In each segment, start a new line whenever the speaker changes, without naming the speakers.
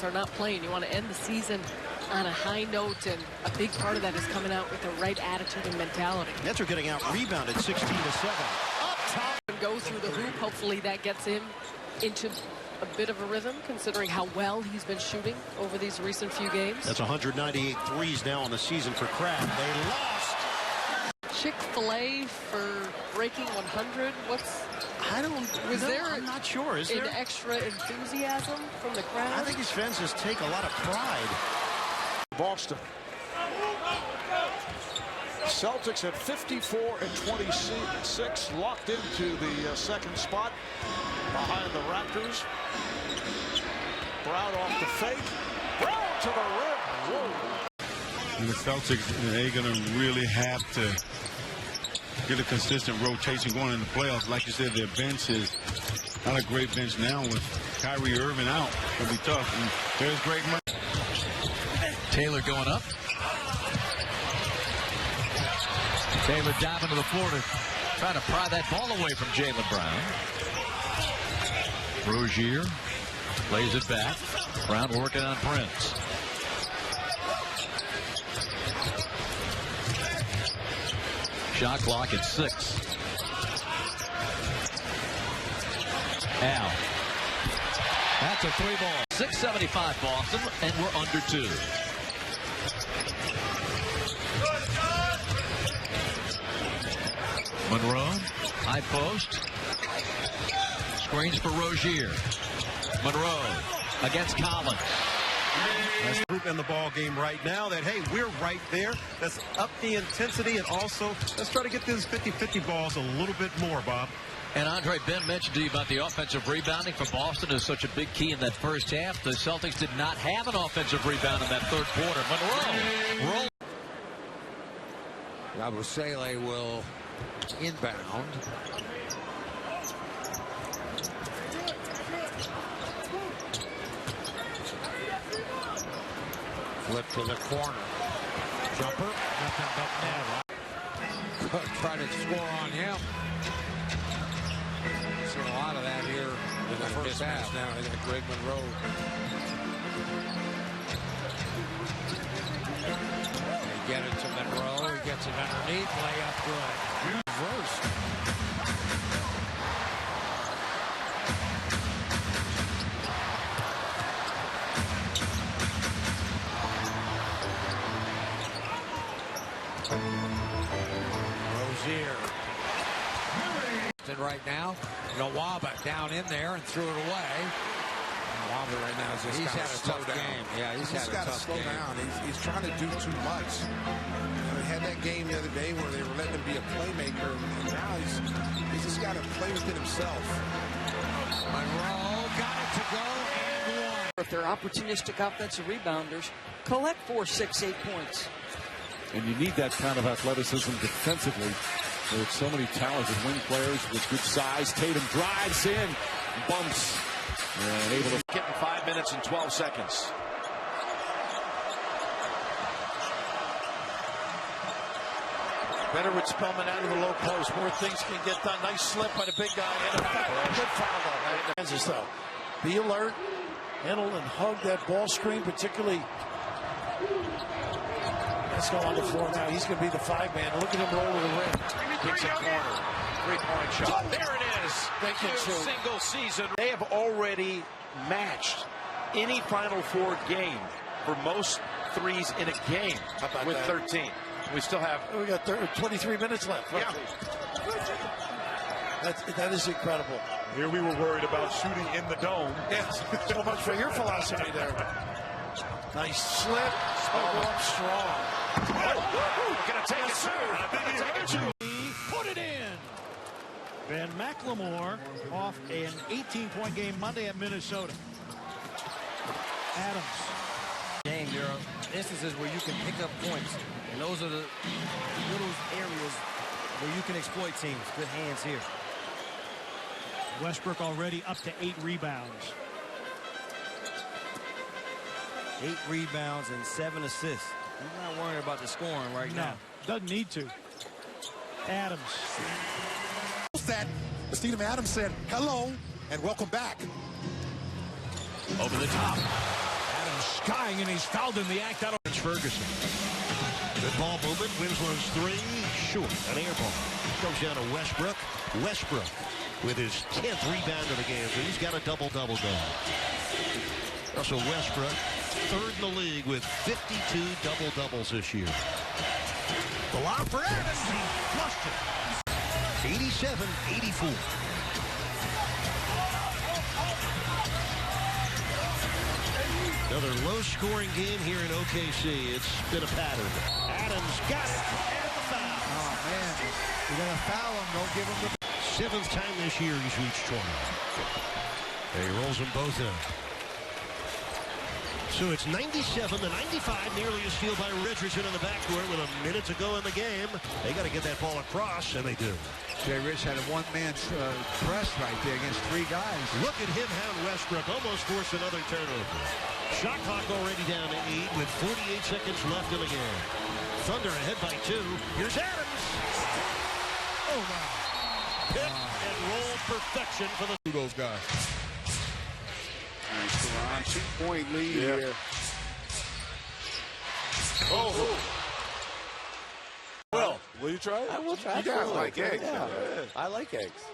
Celtics are not playing. You want to end the season on a high note, and a big part of that is coming out with the right attitude and mentality.
Nets are getting out rebounded 16-7.
Up top and go through the hoop. Hopefully that gets him into a bit of a rhythm, considering how well he's been shooting over these recent few games.
That's 198 threes now on the season for Kraft. They lost.
Chick-fil-A for breaking 100.
I'm not sure. Is there
extra enthusiasm from the crowd?
I think these fans just take a lot of pride.
Boston. Celtics at 54-26, locked into the second spot behind the Raptors. Brown off the fake. Brown to the rim. Whoa.
And the Celtics, they're going to really have to get a consistent rotation going in the playoffs. Like you said, their bench is not a great bench now with Kyrie Irving out. It'll be tough. And there's great money.
Taylor going up. Taylor diving to the floor to try to pry that ball away from Jaylen Brown. Rozier lays it back. Brown working on Prince. Shot clock at 6. Al. That's a 3-ball. 6:75 Boston, and we're under 2. Monroe, high post. Screens for Rozier. Monroe against Collins.
That's group in the ball game right now that, hey, we're right there. Let's up the intensity, and also let's try to get these 50-50 balls a little bit more, Bob.
And Andre, Ben mentioned to you about the offensive rebounding for Boston is such a big key in that first half. The Celtics did not have an offensive rebound in that third quarter. Monroe.
Yabusele will inbound. Flip to the corner. Jumper. Nothing but net. Try to score on him. Seen a lot of that here in the first half. Now they got Greg Monroe. They get it to Monroe. He gets it underneath. Layup good. Reverse. Rozier. Right now, Nwaba down in there and threw it away.
Nwaba right now is just
he's had a tough game. Yeah, he's got to
slow down. He's trying to do too much. He had that game the other day where they were letting him be a playmaker, and now he's just got to play within himself.
Monroe got it to go and one.
If they're opportunistic offensive rebounders, collect 4, 6, 8 points.
And you need that kind of athleticism defensively. With so many talented wing players with good size. Tatum drives in, bumps, and able to
get in 5 minutes and 12 seconds. Better with Spellman out of the low post. More things can get done. Nice slip by the big guy. And a good foul though. Kansas though. Be alert. Handle and hug that ball screen, particularly. Let's go on the floor now. He's going to be the 5-man. Look at him roll to the rim. Picks a corner. 3-point shot. There it is. Single season.
They have already matched any Final Four game for most threes in a game with 13. We still have.
We got 23 minutes left.
Yeah.
That is incredible.
Here we were worried about shooting in the dome.
Yes. So much for your philosophy there. Nice slip. Go up strong.
Gonna take it, sir.
Put it in.
Ben McLemore off an 18-point game Monday at Minnesota. Adams.
Game, there are instances where you can pick up points, and those are the little areas where you can exploit teams. Good hands here.
Westbrook already up to 8 rebounds.
8 rebounds and 7 assists. He's not worrying about the scoring right now.
Doesn't need to. Adams.
That Steven Adams said hello and welcome back.
Over the top.
skying, and he's fouled in the act. That'll Ferguson.
Good ball movement. Winslow's three. Short. An air ball. Goes down to Westbrook. Westbrook with his 10th rebound of the game. So he's got a double-double going. Russell Westbrook, third in the league with 52 double-doubles this year. The lob for Adams. He flushed it. 87-84. Another low-scoring game here in OKC. It's been a pattern. Adams got it, and the foul.
Oh, man. You're going to foul him. Don't give him the...
7th time this year he's reached 20. And he rolls them both in. So it's 97-95, nearly a steal by Richardson in the backcourt with a minute to go in the game. They got to get that ball across, and they do.
Jay Rich had a one-man press right there against three guys.
Look at him hound Westbrook, almost forced another turnover. Shot clock already down to 8 with 48 seconds left in the game. Thunder ahead by 2. Here's Adams. Oh, my. Pick and roll perfection for those guys.
Nice, 2-point lead here.
Oh. Well, will you try it?
I will try.
You guys like eggs.
Yeah. I like eggs.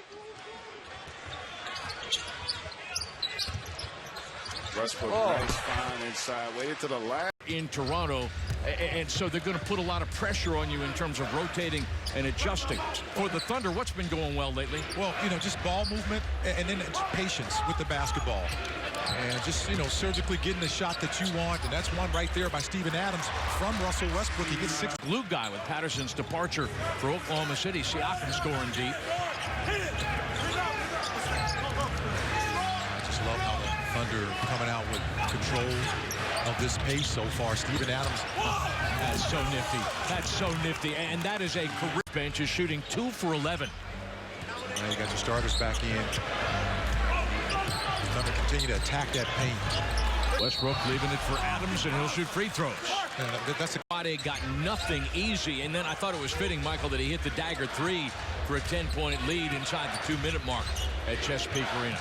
Westbrook, nice find inside. Waited to the last.
In Toronto, and so they're going to put a lot of pressure on you in terms of rotating and adjusting. For the Thunder, what's been going well lately?
Well, just ball movement and then patience with the basketball. And just, surgically getting the shot that you want. And that's one right there by Steven Adams from Russell Westbrook. He gets 6.
Glue guy with Patterson's departure for Oklahoma City. Siakam scoring deep.
I just love how the Thunder coming out with control of this pace so far. Steven Adams.
That's so nifty. That's so nifty. And that is a career bench is shooting 2 for 11.
Now you got your starters back in. Thunder continue to attack that paint.
Westbrook leaving it for Adams, and he'll shoot free throws.
That's a
Friday got nothing easy, and then I thought it was fitting, Michael, that he hit the dagger 3 for a 10-point lead inside the 2-minute mark at Chesapeake Arena.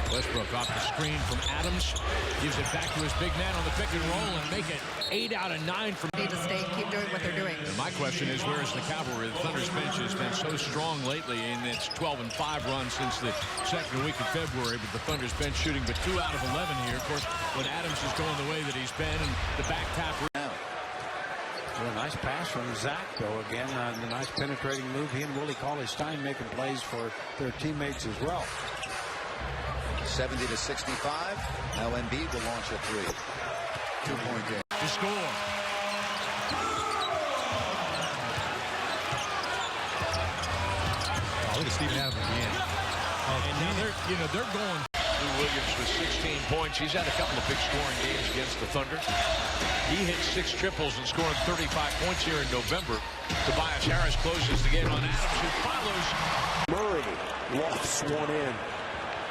Westbrook off the screen from Adams, gives it back to his big man on the pick and roll, and make it 8 out of 9 from.
Need to stay, keep doing what they're doing.
And my question is, where is the cavalry? The Thunder's bench has been so strong lately in its 12-5 run since the second week of February, with the Thunder's bench shooting but 2 out of 11 here. Of course, when Adams is going the way that he's been, and the back tap.
Well, a nice pass from Zach, though. Again, the nice penetrating move. He and Willie Cauley-Stein making plays for their teammates as well.
70-65. Now Embiid will launch a 3. 2-point game.
To score.
Oh, look at Steven Adams again.
And now they're going.
Lou Williams with 16 points. He's had a couple of big scoring games against the Thunder. He hit 6 triples and scored 35 points here in November. Tobias Harris closes the game on Adams, who follows.
Murray lofts one in.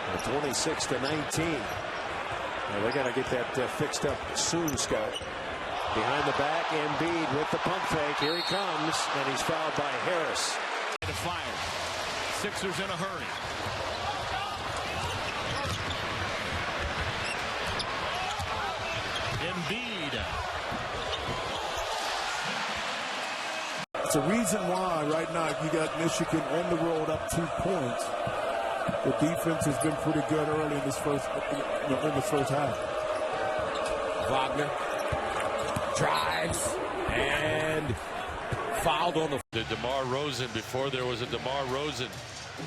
26-19. Now they got to get that fixed up soon, Scott. Behind the back, Embiid with the pump fake. Here he comes, and he's fouled by Harris.
To fire. Sixers in a hurry. Embiid.
It's a reason why right now you got Michigan on the road up 2 points. The defense has been pretty good early in this first half.
Wagner drives and fouled on the
DeMar Rosen before there was a DeMar Rosen,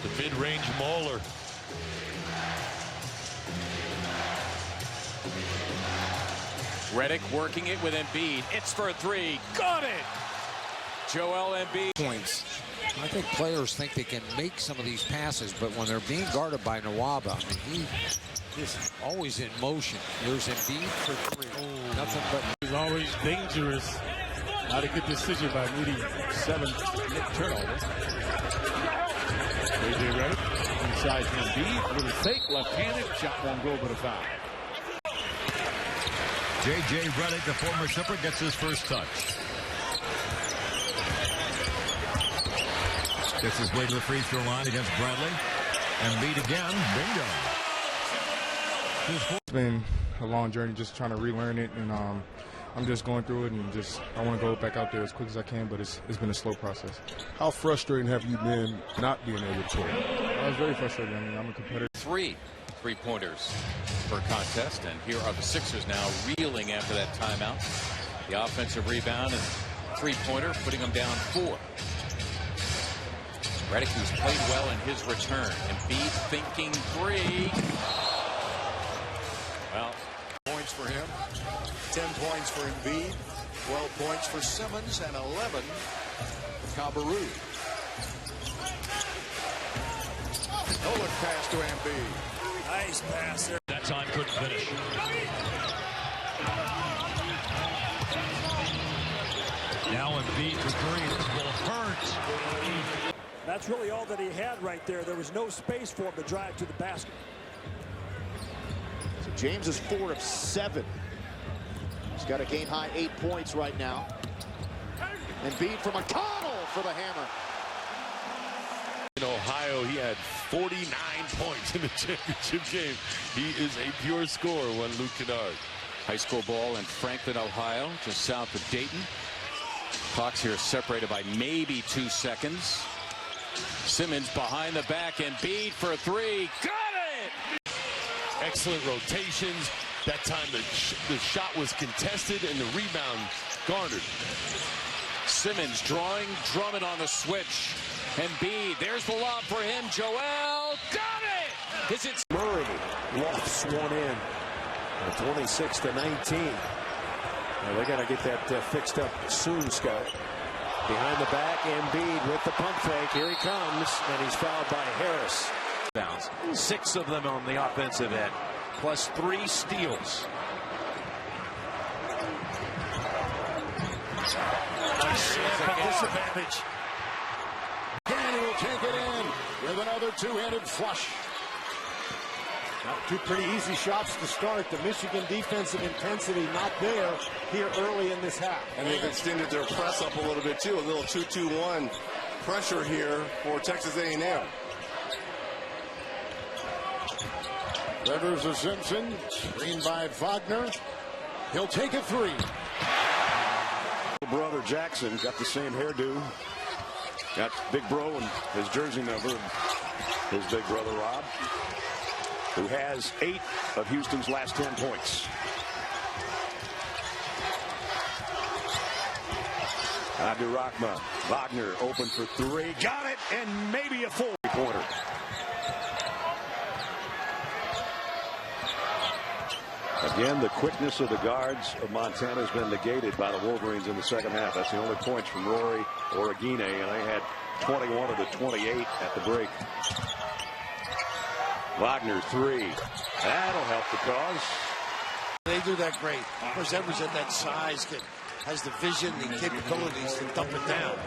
the mid-range mauler.
Redick working it with Embiid. It's for a 3. Got it. Joel Embiid.
Points. I think players think they can make some of these passes, but when they're being guarded by Nwaba, he is always in motion. There's Embiid for 3. Oh, nothing but.
It's always dangerous. Not a good decision by Moody. 7th turnover. AJ Redick inside Embiid. Little fake, left-handed. Shot won't go, but a foul.
J.J. Redick, the former Clipper, gets his first touch. Gets his way to the free throw line against Bradley. Embiid again. Bingo.
It's been
a long journey, just trying to relearn it, and I'm just going through it, and I want to go back out there as quick as I can, but it's been a slow process.
How frustrating have you been not being able to play?
I was very frustrated. I mean, I'm a competitor.
3 3-pointers per contest, and here are the Sixers now reeling after that timeout. The offensive rebound and 3-pointer, putting them down 4. Redick, who's played well in his return. Embiid thinking 3. Well,
points for him. 10 points for Embiid. 12 points for Simmons and 11 for Cabarrot. No look pass to Embiid.
Nice pass there. That time couldn't finish. Now Embiid for 3. This will hurt.
That's really all that he had right there. There was no space for him to drive to the basket.
So James is 4 of 7. He's got a game high 8 points right now. Embiid from McConnell for the hammer.
In Ohio, he had 49 points in the championship game. He is a pure scorer, one Luke Kennard.
High school ball in Franklin, Ohio, just south of Dayton. Clock's here separated by maybe 2 seconds. Simmons behind the back, Embiid for 3. Got it!
Excellent rotations. That time the shot was contested and the rebound garnered.
Simmons drawing Drummond on the switch. Embiid, there's the lob for him. Joel, got it! Is it
Murray lofts one in. 26-19. Now they got to get that fixed up soon, Scott. Behind the back, Embiid with the pump fake. Here he comes, and he's fouled by Harris.
6 of them on the offensive end, plus 3 steals.
Nice disadvantage. Danny will take it in with another two-handed flush.
Two pretty easy shots to start. The Michigan defensive intensity not there here early in this half.
And they've extended their press up a little bit too. A little 2-2-1 pressure here for Texas A&M.
Rivers to Simpson, screened by Wagner. He'll take a 3.
Brother Jackson got the same hairdo. Got Big Bro and his jersey number. His big brother Rob, who has 8 of Houston's last 10 points. Abdur-Rahman. Wagner open for 3. Got it, and maybe a 4-pointer. Again, the quickness of the guards of Montana has been negated by the Wolverines in the second half. That's the only points from Rory Origine, and they had 21 of the 28 at the break. Wagner 3. That'll help the cause.
They do that great. Of course, Edwards at that size has the vision and capabilities to dump it down.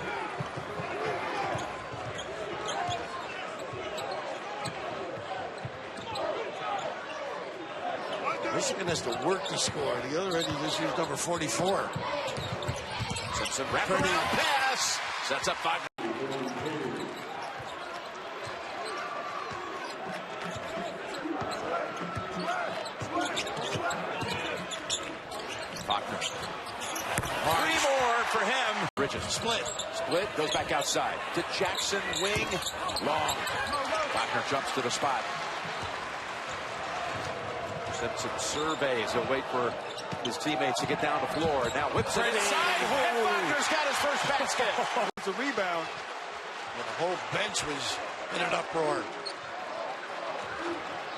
Michigan has to work to score. The other end, he just used number 44.
Simpson wraparound pass. Sets up 5. Wagner. 3 more for him. Bridges. Split, goes back outside to Jackson, wing, long. Wagner jumps to the spot. Simpson surveys. He'll wait for his teammates to get down the floor. Now whips it inside, and Wagner's got his first basket.
It's a rebound. And the whole bench was in an uproar.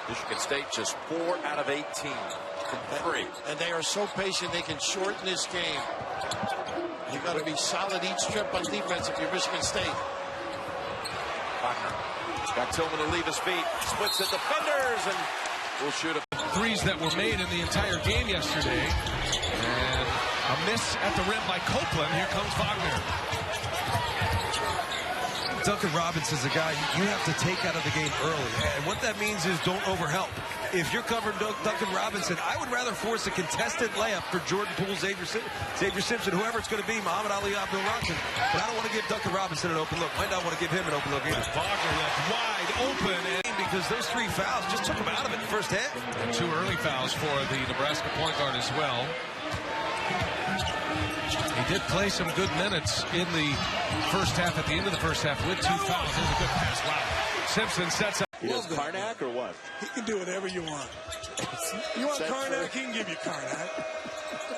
Michigan State just 4 out of 18 from 3.
And they are so patient they can shorten this game. You've got to be solid each trip on defense if you're Michigan State.
Wagner got Tillman to leave his feet. Splits the defenders and will shoot a
threes that were made in the entire game yesterday. And a miss at the rim by Copeland. Here comes Wagner.
Duncan Robinson's a guy you have to take out of the game early. And what that means is don't overhelp. If you're covering Duncan Robinson, I would rather force a contested layup for Jordan Poole, Xavier Simpson, whoever it's going to be, Muhammad Ali, Abdul-Rahman. But I don't want to give Duncan Robinson an open look. Might not want to give him an open look either.
Wagner left wide open. And
because those 3 fouls just took him out of it in the first half.
And 2 early fouls for the Nebraska point guard as well. He did play some good minutes in the first half, at the end of the first half, with 2 fouls. There's a good pass. Wow. Simpson sets up.
He does Karnak or what?
He can do whatever you want. You want Karnak, he can give you Karnak.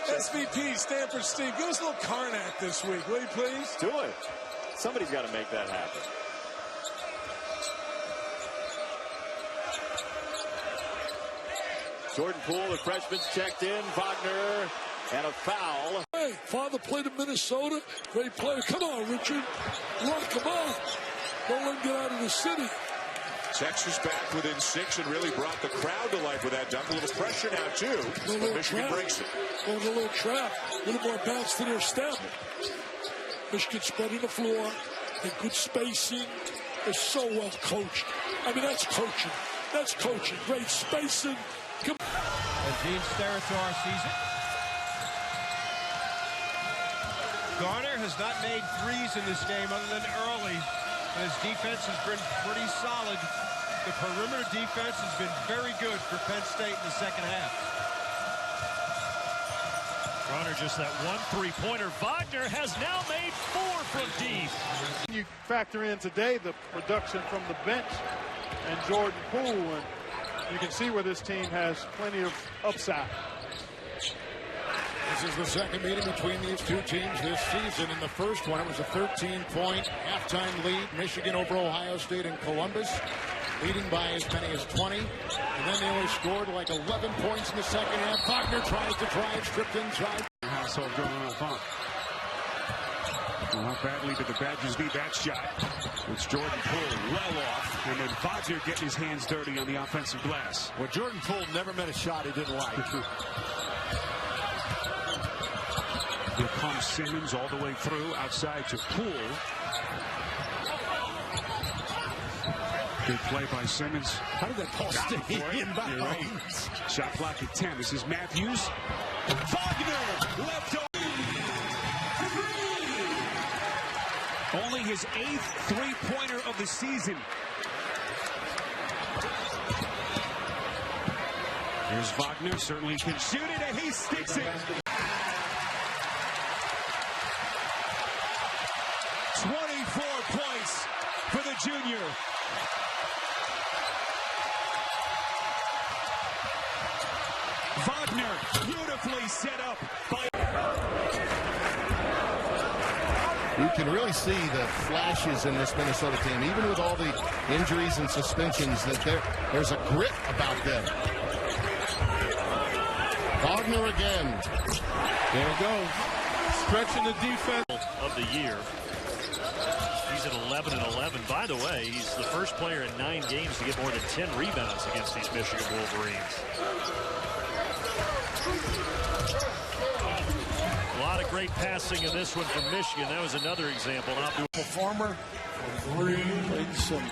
SVP, Stanford Steve, give us a little Karnak this week, will you please?
Do it. Somebody's got to make that happen. Jordan Poole, the freshman's checked in. Wagner, and a foul.
Hey, father played in Minnesota. Great player. Come on, Richard. Rock him on. Don't let him get out of the city.
Texas back within 6 and really brought the crowd to life with that dunk. A little pressure now, too.
But
Michigan breaks it.
Going a little trap. A little more bounce to their step. Michigan spreading the floor. And good spacing. They're so well coached. I mean, that's coaching. That's coaching. Great spacing.
And Gene Steratore season. Garner has not made threes in this game other than early. His defense has been pretty solid. The perimeter defense has been very good for Penn State in the second half.
Garner just that 1 3-pointer. Wagner has now made 4 from deep.
You factor in today the production from the bench and Jordan Poole, and you can see where this team has plenty of upside.
This is the second meeting between these two teams this season. In the first one, it was a 13-point halftime lead. Michigan over Ohio State and Columbus, leading by as many as 20. And then they only scored like 11 points in the second half. Wagner tries to drive, stripped inside.
Household going on fun. Well, how badly did the Badgers need that shot? It's Jordan Poole well off, and then Wagner getting his hands dirty on the offensive glass.
Well, Jordan Poole never met a shot he didn't like.
Here comes Simmons all the way through, outside to Poole. Good play by Simmons.
How did that ball stay in bounds?
Right. Shot clock at 10. This is Matthews. Wagner left over. Only his 8th three-pointer of the season. Here's Wagner. Certainly can shoot it, and he sticks it. 24 points for the junior. Wagner beautifully set up by...
You can really see the flashes in this Minnesota team, even with all the injuries and suspensions, that there's a grit about them. Wagner again.
There it goes. Stretching the defense.
Of the year. He's at 11-11. By the way, he's the first player in 9 games to get more than 10 rebounds against these Michigan Wolverines. A lot of great passing in this one from Michigan. That was another example.
Performer, played some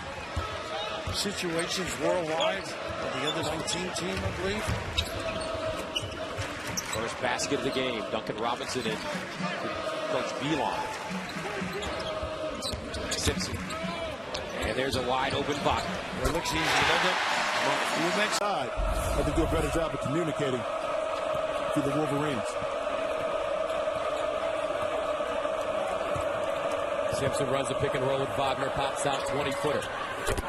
situations worldwide with the under 19 team, I believe.
First basket of the game. Duncan Robinson and Coach Belon. Simpson. And there's a wide open Wagner.
It looks easy, doesn't it?
You next side. I have to do a better job of communicating to the Wolverines.
Simpson runs the pick and roll with Wagner, pops out 20-footer.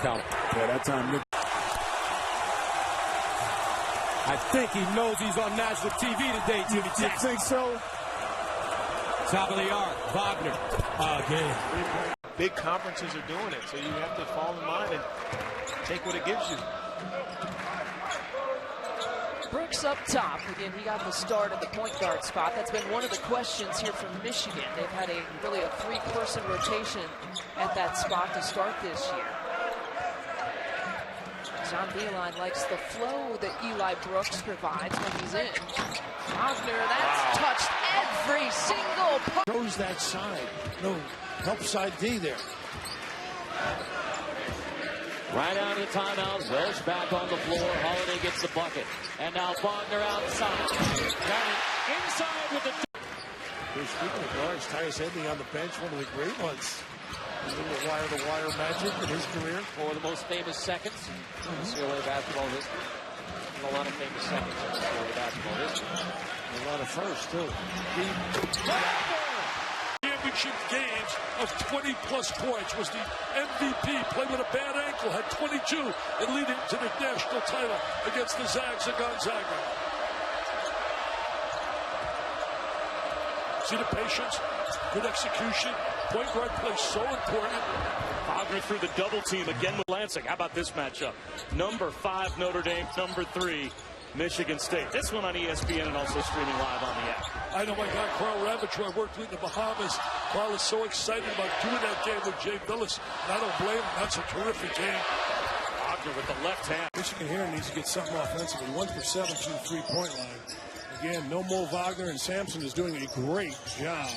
Count.
Yeah, that time.
I think he knows he's on national TV today, Jimmy Jackson. You think so?
Top of the arc, Wagner again.
Big conferences are doing it, so you have to fall in line and take what it gives you.
Brooks up top. Again, he got the start at the point guard spot. That's been one of the questions here from Michigan. They've had a 3-person rotation at that spot to start this year. John Beilein likes the flow that Eli Brooks provides when he's in. Wagner, that's touched every single part.
Goes that side. No, help side D there.
Right out of the timeout, Welsh back on the floor. Holiday gets the bucket. And now Wagner outside. Got it inside with the...
Speaking of guards, Tyus Edney on the bench, one of the great ones
wire-to-wire magic in his career.
One of the most famous seconds in NCAA basketball history. A lot of famous seconds in NCAA basketball history.
A lot of firsts, too. Championship games of 20-plus points. Was the MVP. Played with a bad ankle. Had 22 and leading to the national title against the Zags of Gonzaga. See the patience, good execution. Point guard play so important.
Wagner through the double team again with Lansing. How about this matchup? Number 5 Notre Dame, number 3 Michigan State. This one on ESPN and also streaming live on the app.
I know my guy Carl Ravitch, who I worked with in the Bahamas. Carl is so excited about doing that game with Jay Billis. And I don't blame him. That's a terrific game.
Wagner with the left hand.
Michigan here needs to get something offensively. 1 for 7 from the three-point line. Again, no Mo Wagner, and Sampson is doing a great job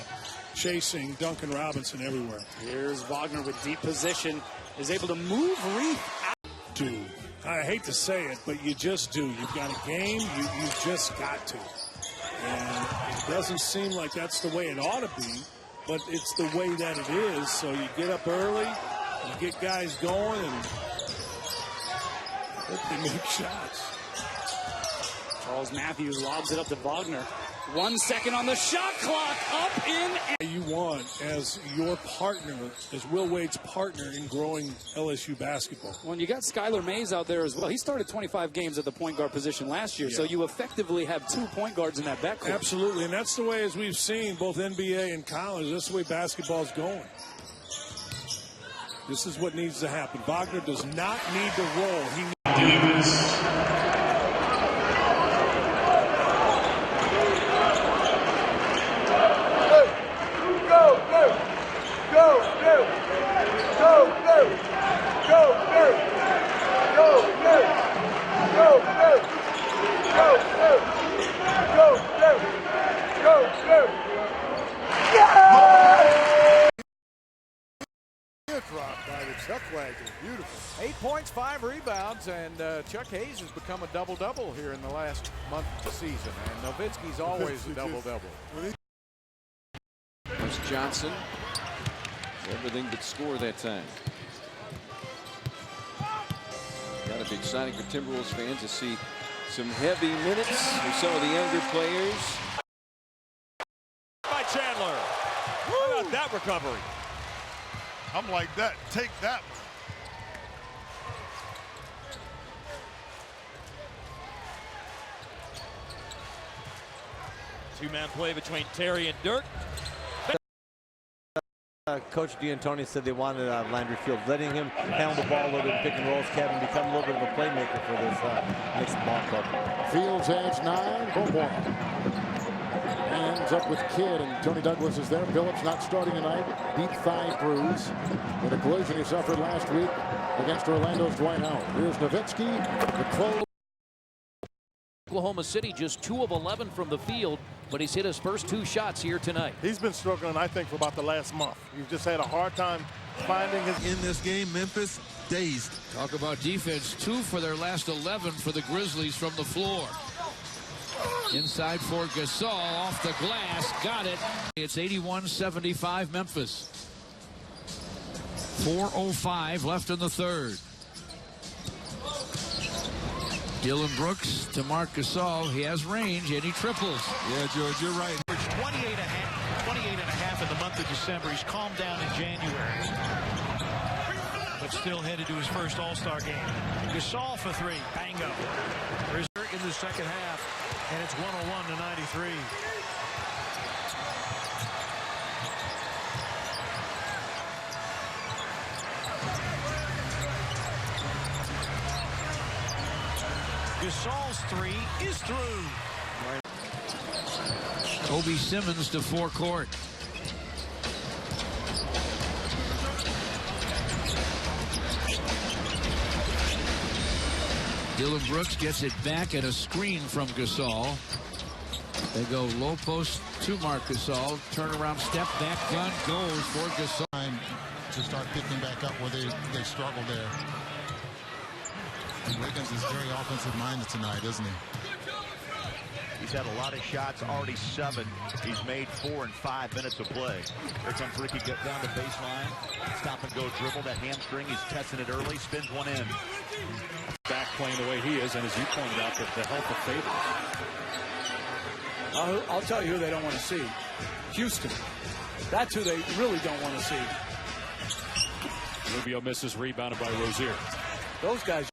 chasing Duncan Robinson everywhere.
Here's Wagner with deep position, is able to move Reith out.
I hate to say it, but you just do. You've got a game, you just got to. And it doesn't seem like that's the way it ought to be, but it's the way that it is. So you get up early, you get guys going, and they make shots.
Charles Matthews lobs it up to Wagner. 1 second on the shot clock, up in.
You want as your partner, as Will Wade's partner in growing LSU basketball.
Well, you got Skylar Mays out there as well. He started 25 games at the point guard position last year, so you effectively have 2 point guards in that backcourt.
Absolutely, and that's the way, as we've seen, both NBA and college, that's the way basketball's going. This is what needs to happen. Wagner does not need to roll. He needs
By the Chuck Wagon. Beautiful. 8 points, 5 rebounds, and Chuck Hayes has become a double-double here in the last month of the season. And Nowitzki's always a double-double.
There's Johnson. Everything but score that time. Got to be exciting for Timberwolves fans to see some heavy minutes for some of the younger players.
By Chandler. How about that recovery?
I'm like that. Take that one.
Two-man play between Terry and Dirk.
Coach D'Antoni said they wanted Landry Fields, letting him handle the ball a little bit in pick and rolls. Kevin become a little bit of a playmaker for this Nixon ball club.
Fields adds 9. Go ball. Hands up with Kidd, and Tony Douglas is there. Phillips not starting tonight. Deep thigh bruise with a collision he suffered last week against Orlando's Dwight Howard. Here's Nowitzki. The close.
Oklahoma City just 2 of 11 from the field, but he's hit his first 2 shots here tonight.
He's been struggling, I think, for about the last month. He's just had a hard time finding his.
In this game, Memphis dazed. Talk about defense. 2 for their last 11 for the Grizzlies from the floor. Inside for Gasol, off the glass, got it. It's 81-75 Memphis. 4:05 left in the third. Dylan Brooks to Marc Gasol. He has range and he triples. Yeah, George, you're right.
28 and a half in the month of December. He's calmed down in January, but still headed to his first All-Star game. Gasol for 3. Bango. In the second half, and it's 101-93. Gasol's 3 is through.
Kobe Simmons to forecourt. Dylan Brooks gets it back at a screen from Gasol. They go low post to Marc Gasol. Turnaround step back gun goes for Gasol.
Time to start picking back up where they struggled there. And Wiggins is very offensive minded tonight, isn't he?
He's had a lot of shots, already 7. He's made 4 in 5 minutes of play. Here comes Ricky, get down to baseline. Stop and go dribble. That hamstring, he's testing it early, spins one in.
Back playing the way he is, and as you pointed out, the health of Favors.
I'll tell you who they don't want to see. Houston. That's who they really don't want to see.
Rubio misses, rebounded by Rozier.
Those guys